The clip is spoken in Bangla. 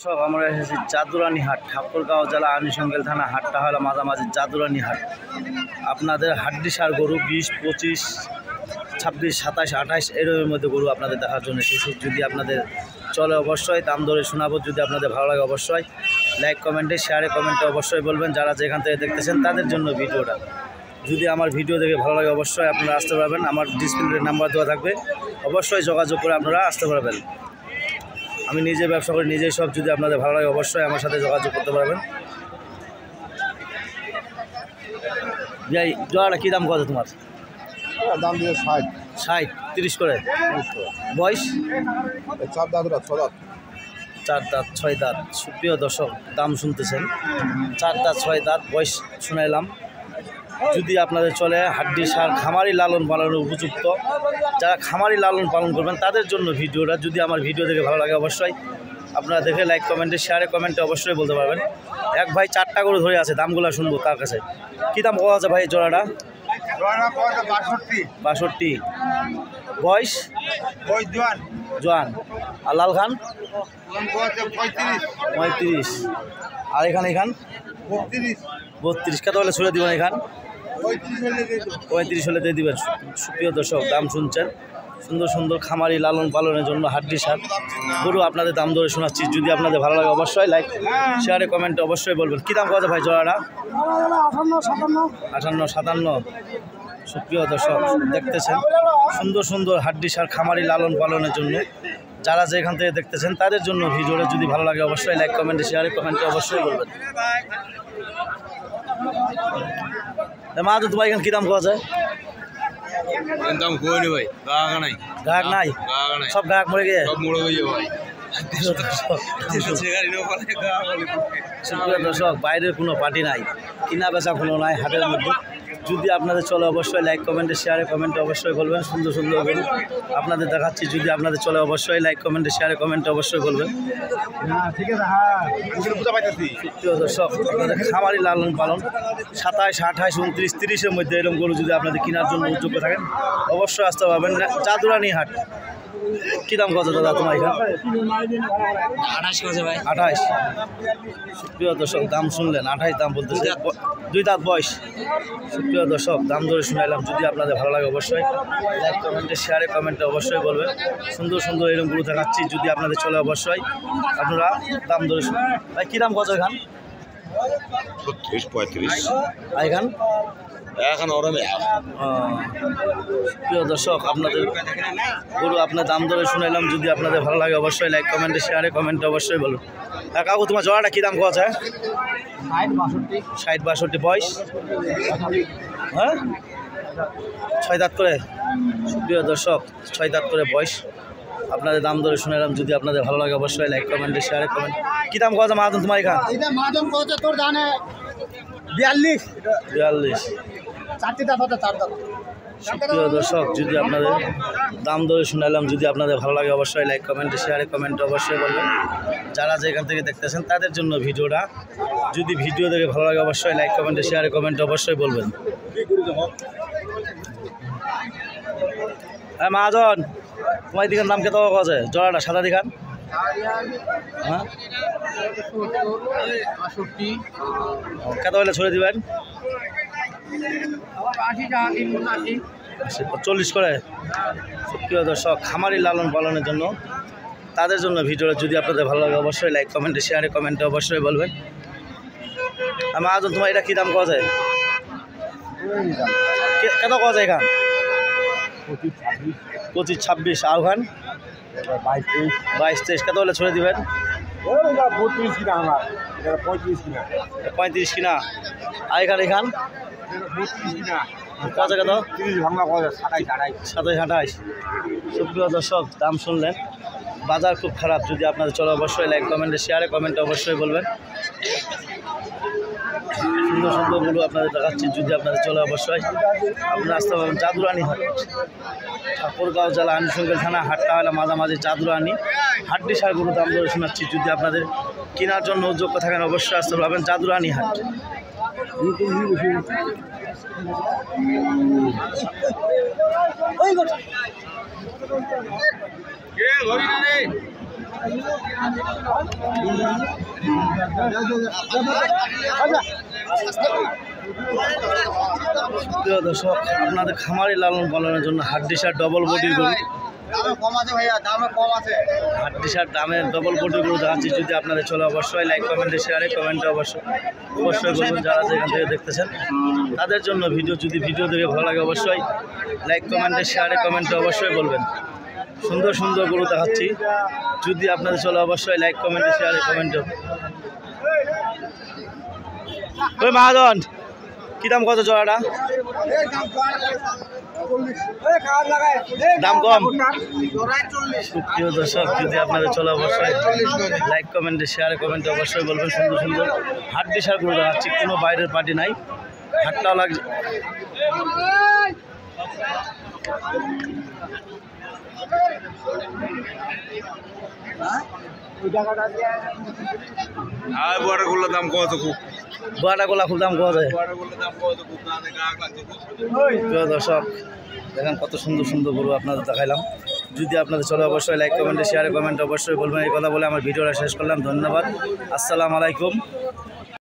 সব আমরা এসেছি জাদুরানী হাট, ঠাকুরগাঁও জেলা আনিশঙ্গেল থানা। হাটটা হলো মাঝামাঝি জাদুরানী হাট। আপনাদের হাড্ডি সার গরু 20, 25, 26, 27, 28 এর মধ্যে গরু আপনাদের দেখার জন্য এসেছি। যদি আপনাদের চলে অবশ্যই দাম ধরে শোনাবো। যদি আপনাদের ভালো লাগে অবশ্যই লাইক, কমেন্টে, শেয়ারে, কমেন্টে অবশ্যই বলবেন। যারা যেখান থেকে দেখতেছেন তাদের জন্য ভিডিওটা। যদি আমার ভিডিও দেখে ভালো লাগে অবশ্যই আপনারা আসতে পারবেন। আমার ডিসপ্লের নাম্বার দেওয়া থাকবে, অবশ্যই যোগাযোগ করে আপনারা আসতে পারবেন। আমি নিজে ব্যবসা করি, নিজেই সব। যদি আপনাদের ভালো লাগে অবশ্যই আমার সাথে যোগাযোগ করতে পারবেন। যাই জোড়াটা কী দাম কত তোমার? দাম দিয়ে 60, 60, 30 করে। বয়স 4 দাঁত 6 দাঁত। 4 দাঁত 6 দাঁত। সুপ্রিয় দর্শক, দাম শুনতেছেন 4 দাঁত 6 দাঁত বয়স শুনাইলাম। যদি আপনাদের চলে হাড্ডি সার খামারি লালন পালনের উপযুক্ত, যারা খামারি লালন পালন করবেন তাদের জন্য ভিডিওটা। যদি আমার ভিডিও দেখে ভালো লাগে অবশ্যই আপনারা দেখে লাইক, কমেন্টে, শেয়ারে, কমেন্টে অবশ্যই বলতে পারবেন। এক ভাই 4টা করে ধরে আছে, দামগুলো শুনবো তার কাছে। কী দাম পাওয়া আছে ভাই জোড়াটা? 62। বয়স জোয়ান। আর লাল খান 35। আর এখান 32। কত হলে ছুড়ে দিবেন? এখান 35 হলে দিয়ে দিবেন। সুপ্রিয় দর্শক, দাম শুনছেন। সুন্দর সুন্দর খামারি লালন পালনের জন্য হাড্ডি সার গরু আপনাদের দাম ধরে শোনাচ্ছি। যদি আপনাদের ভালো লাগে অবশ্যই লাইক, শেয়ারে, কমেন্টে অবশ্যই বলবেন। কী দাম কত ভাই জোড়াটা? 58, 57। সুপ্রিয় দর্শক, দেখতেছেন সুন্দর সুন্দর হাড্ডি সার খামারি লালন পালনের জন্য। যারা যেখান থেকে দেখতেছেন তাদের জন্য ভিডিওটা। যদি ভালো লাগে অবশ্যই লাইক, কমেন্টে, শেয়ারে, কমেন্টে অবশ্যই বলবেন। মা তো তোমার এখানে কী দাম পাওয়া যায়? দাম কই ভাই, গাগা নাই, গ্রাহক নাই, সব গ্রাহক মরে গিয়ে সব মরে গিয়ে ভাই। সুপ্রিয় দর্শক, বাইরের কোনো পার্টি নাই, কিনা বেচা কোনো নাই হাটের মধ্যে। যদি আপনাদের চলে অবশ্যই লাইক, কমেন্টে, শেয়ারে, কমেন্টে অবশ্যই বলবেন। সুন্দর সুন্দর গরু আপনাদের দেখাচ্ছি। যদি আপনাদের চলে অবশ্যই লাইক, কমেন্টে, শেয়ারে, কমেন্টে অবশ্যই বলবেন। সুপ্রিয় দর্শক, আপনাদের খামারি লালন পালন 27, 28, 29, 30-এর মধ্যে এরকম গরু যদি আপনাদের কেনার জন্য যোগ্য থাকেন অবশ্যই আসতে পারবেন। জাদুরানী হাট। কী দাম কত দাদা তোমার এখানে? 28 ভাই। 28। সুপ্রিয় দর্শক, দাম শুনলেন 28 দাম বলতেছে। 2 দাঁত বয়স। সুপ্রিয় দর্শক, দাম ধরে শুনাইলাম। যদি আপনাদের ভালো লাগে অবশ্যই লাইক, কমেন্টে, শেয়ারে, কমেন্টে অবশ্যই বলবেন। সুন্দর সুন্দর এরকম গরু দেখাচ্ছি। যদি আপনাদের চলে অবশ্যই আপনারা দাম ধরে শুনুন। ভাই কী দাম কত এখান? 36, 35। আর এখান এখন ওরমে প্রিয় দর্শক, আপনাদের গরু আপনার দাম ধরে শুনাইলাম। যদি আপনাদের ভালো লাগে অবশ্যই লাইক, কমেন্টে, শেয়ারে, কমেন্টে অবশ্যই বলুন। হ্যাঁ কাকু, তোমার জোড়াটা কী দাম কত আছে? 60, 62। বয়স? হ্যাঁ 6 দাঁত করে। প্রিয় দর্শক, 6 দাঁত করে বয়স। আপনাদের দাম ধরে শুনাইলাম। যদি আপনাদের ভালো লাগে অবশ্যই লাইক, কমেন্টে, শেয়ারে, কমেন্ট। কী দাম কত মাহাজন তোমার এখান? 42। প্রিয় দর্শক, যদি আপনাদের দাম ধরে শুনাইলাম। যদি আপনাদের ভালো লাগে অবশ্যই লাইক, কমেন্টে, শেয়ারে, কমেন্টে অবশ্যই বলবেন। যারা যেখান থেকে দেখতেছেন তাদের জন্য ভিডিওটা। যদি ভিডিও দেখে ভালো লাগে অবশ্যই লাইক, কমেন্টে, শেয়ারে, কমেন্টে অবশ্যই বলবেন। হ্যাঁ মহাজন, তোমার দিকের নাম কত আছে জোড়াটা? সাদা দিখান। হ্যাঁ কত হলে ছড়ে দিবেন? 40 করে। সুপ্রিয় দর্শক, খামারি লালন পালনের জন্য তাদের জন্য ভিডিওটা। যদি আপনাদের ভালো লাগে অবশ্যই লাইক, কমেন্টে, শেয়ারে, কমেন্টে অবশ্যই বলবেন। মহাজন, তোমার এটা কী দাম কত যায়? কত কত যায় এখান? 25, 26। আর ওখান 22, 23। কত হলে ছড়ে দিবেন? 35 কিনা। আর এখান কত কত? 27, 28। সুপ্রিয় দর্শক, দাম শুনলেন। বাজার খুব খারাপ। যদি আপনাদের চলে অবশ্যই লাইক, কমেন্টে, শেয়ারে, কমেন্টে অবশ্যই বলবেন। সুন্দর সুন্দরগুলো আপনাদের দেখাচ্ছি। যদি আপনাদের চলে অবশ্যই আপনারা আসতে পারবেন। জাদুরানী হাট, ঠাকুরগাঁও জেলা আনিশঙ্গেল থানা। হাটটা হলো মাঝামাঝি জাদুরানী। হাড্ডি সার গরু দাম ধরে শোনাচ্ছি। যদি আপনাদের কেনার জন্য যোগ্য থাকেন অবশ্যই আসতে পারবেন। জাদুরানী হাট। প্রিয় দর্শক, আপনাদের খামারি লালন পালনের জন্য হাড্ডিসার ডবল বডির গরু, হাড্ডিসার দামের ডবল বডির গরু দেখাচ্ছি। যদি আপনাদের চলে অবশ্যই লাইক কমেন্টে শেয়ারে কমেন্টে অবশ্যই বলবেন। যারা যেখান থেকে দেখতেছেন তাদের জন্য ভিডিও, যদি ভিডিও দেখে ভালো লাগে অবশ্যই লাইক কমেন্টে শেয়ারে কমেন্টে অবশ্যই বলবেন। সুন্দর সুন্দর গরু দেখাচ্ছি, যদি আপনাদের চলে অবশ্যই লাইক কমেন্টে শেয়ারে কমেন্টে। ওই মহাজন কি দাম কত জোড়াটা? দাম কম। সুপ্রিয় দর্শক, যদি আপনাদের চলে অবশ্যই লাইক কমেন্টে শেয়ারে কমেন্টে অবশ্যই বলবেন। সুন্দর সুন্দর হাড্ডিসার গরু দেখাচ্ছি, কোনো বাইরের পার্টি নাই, হাটটাও লাগছে। আর বড়গুলোর দাম কত? খুব গোয়াটা গোলা খুব দাম কত? প্রিয় দর্শক, দেখেন কত সুন্দর সুন্দর গরু আপনাদের দেখাইলাম। যদি আপনাদের চলে অবশ্যই লাইক কমেন্টে শেয়ারে কমেন্টে অবশ্যই বলবেন। এই কথা বলে আমার ভিডিওটা শেষ করলাম। ধন্যবাদ। আসসালামু আলাইকুম।